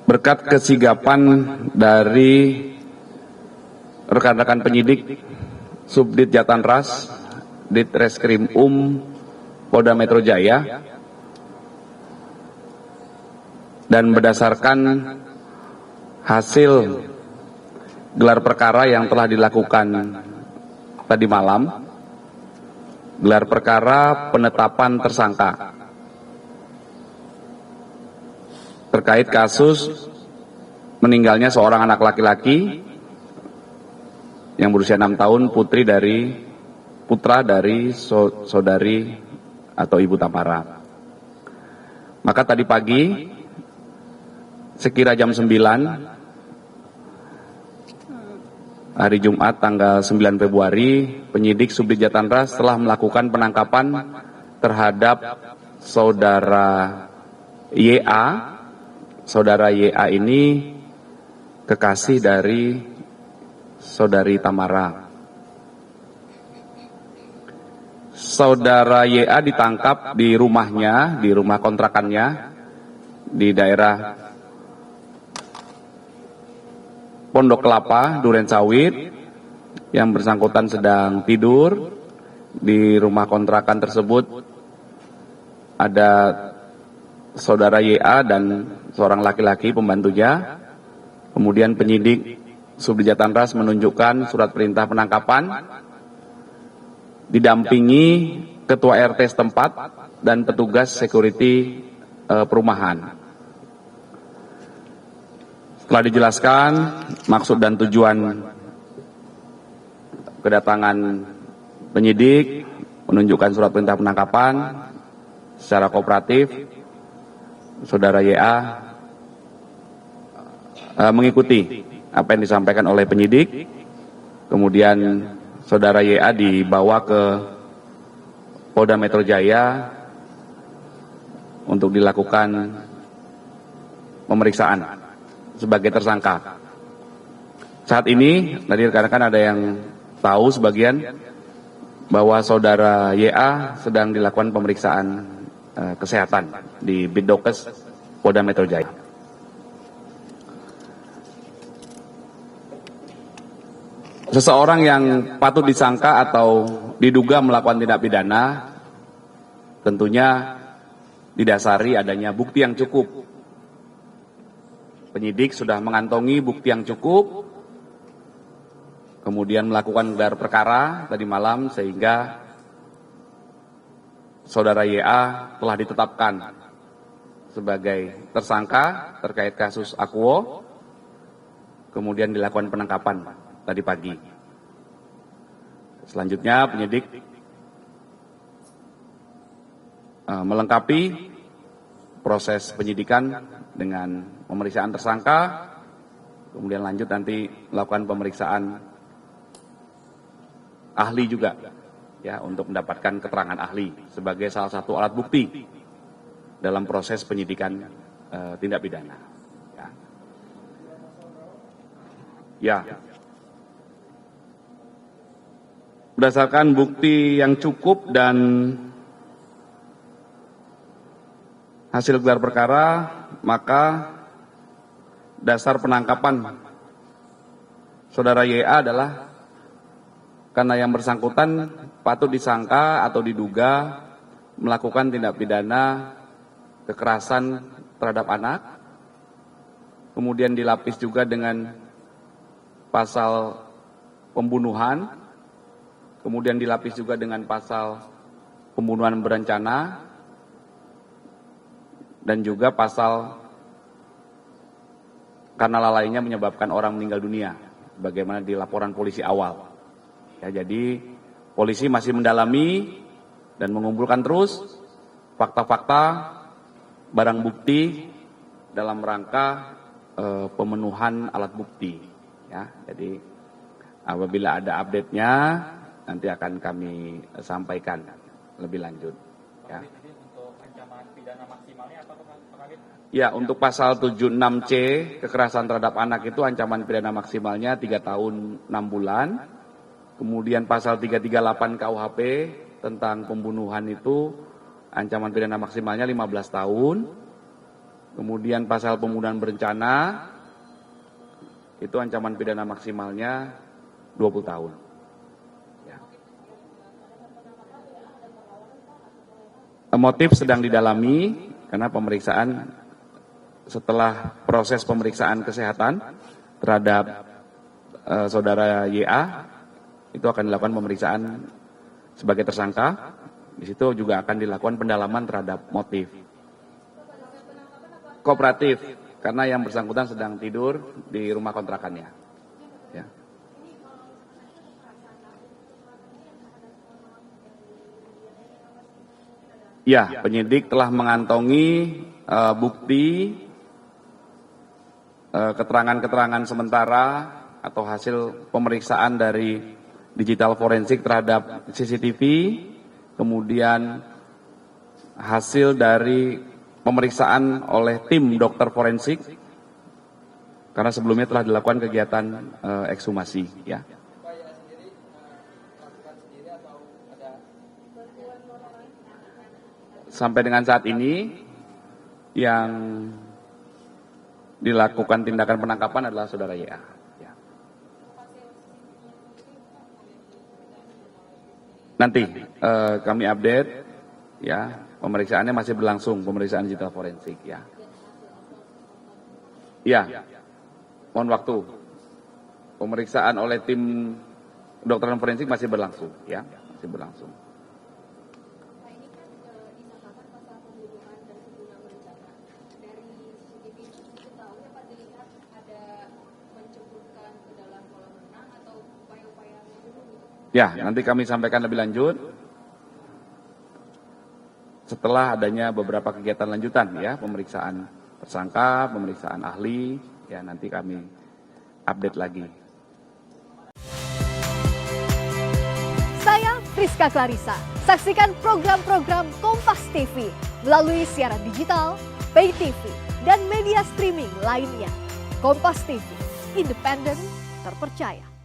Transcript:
Berkat kesigapan dari rekan-rekan penyidik Subdit Jatanras, Ditreskrim Polda Metro Jaya, dan berdasarkan hasil gelar perkara yang telah dilakukan tadi malam, gelar perkara penetapan tersangka terkait kasus meninggalnya seorang anak laki-laki yang berusia 6 tahun, putra dari saudari atau Ibu Tamara. Maka tadi pagi sekira jam 9 hari Jumat tanggal 9 Februari, penyidik Subdit Jatanras telah melakukan penangkapan terhadap saudara YA. Saudara YA ini kekasih dari saudari Tamara. Saudara YA ditangkap di rumahnya, di rumah kontrakannya di daerah Pondok Kelapa, Duren Sawit. Yang bersangkutan sedang tidur. Di rumah kontrakan tersebut ada saudara YA dan seorang laki-laki pembantunya. Kemudian penyidik Subdit Jatanras menunjukkan surat perintah penangkapan didampingi ketua RT setempat dan petugas security perumahan. Setelah dijelaskan maksud dan tujuan kedatangan penyidik, menunjukkan surat perintah penangkapan secara kooperatif, saudara YA mengikuti apa yang disampaikan oleh penyidik. Kemudian saudara YA dibawa ke Polda Metro Jaya untuk dilakukan pemeriksaan sebagai tersangka. Saat ini tadi rekan-rekan ada yang tahu sebagian bahwa saudara YA sedang dilakukan pemeriksaan kesehatan di Bidokes Polda Metro Jaya. Seseorang yang patut disangka atau diduga melakukan tindak pidana tentunya didasari adanya bukti yang cukup. Penyidik sudah mengantongi bukti yang cukup, kemudian melakukan gelar perkara tadi malam sehingga saudara YA telah ditetapkan sebagai tersangka terkait kasus Akuo, kemudian dilakukan penangkapan tadi pagi. Selanjutnya penyidik melengkapi proses penyidikan dengan pemeriksaan tersangka, kemudian lanjut nanti melakukan pemeriksaan ahli juga, ya, untuk mendapatkan keterangan ahli sebagai salah satu alat bukti dalam proses penyidikan tindak pidana. Ya. Berdasarkan bukti yang cukup dan hasil gelar perkara, maka dasar penangkapan saudara YA adalah karena yang bersangkutan patut disangka atau diduga melakukan tindak pidana kekerasan terhadap anak, kemudian dilapis juga dengan pasal pembunuhan, kemudian dilapis juga dengan pasal pembunuhan berencana, dan juga pasal karena lalainya menyebabkan orang meninggal dunia, bagaimana di laporan polisi awal. Ya, jadi polisi masih mendalami dan mengumpulkan terus fakta-fakta barang bukti dalam rangka pemenuhan alat bukti. Ya, jadi apabila ada update-nya nanti akan kami sampaikan lebih lanjut. Ya. Untuk ancaman pidana maksimalnya apa, Pak Kabit? Ya, untuk pasal 76C kekerasan terhadap anak itu ancaman pidana maksimalnya 3 tahun 6 bulan. Kemudian pasal 338 KUHP tentang pembunuhan itu ancaman pidana maksimalnya 15 tahun. Kemudian pasal pembunuhan berencana, itu ancaman pidana maksimalnya 20 tahun. Ya. Motif sedang didalami karena pemeriksaan, setelah proses pemeriksaan kesehatan terhadap saudara YA, itu akan dilakukan pemeriksaan sebagai tersangka. Di situ juga akan dilakukan pendalaman terhadap motif. Kooperatif, karena yang bersangkutan sedang tidur di rumah kontrakannya. Ya. Ya, penyidik telah mengantongi bukti keterangan-keterangan sementara atau hasil pemeriksaan dari digital forensik terhadap CCTV, kemudian hasil dari pemeriksaan oleh tim dokter forensik, karena sebelumnya telah dilakukan kegiatan ekshumasi. Ya. Sampai dengan saat ini yang dilakukan tindakan penangkapan adalah saudara YA. Ya. Nanti kami update, ya. Pemeriksaannya masih berlangsung, pemeriksaan digital forensik, ya. Iya, mohon waktu. Pemeriksaan oleh tim kedokteran forensik masih berlangsung, ya, masih berlangsung. Ya, nanti kami sampaikan lebih lanjut setelah adanya beberapa kegiatan lanjutan, ya, pemeriksaan tersangka, pemeriksaan ahli, ya, nanti kami update lagi. Saya Friska Clarissa. Saksikan program-program Kompas TV melalui siaran digital, pay TV, dan media streaming lainnya. Kompas TV, independen, terpercaya.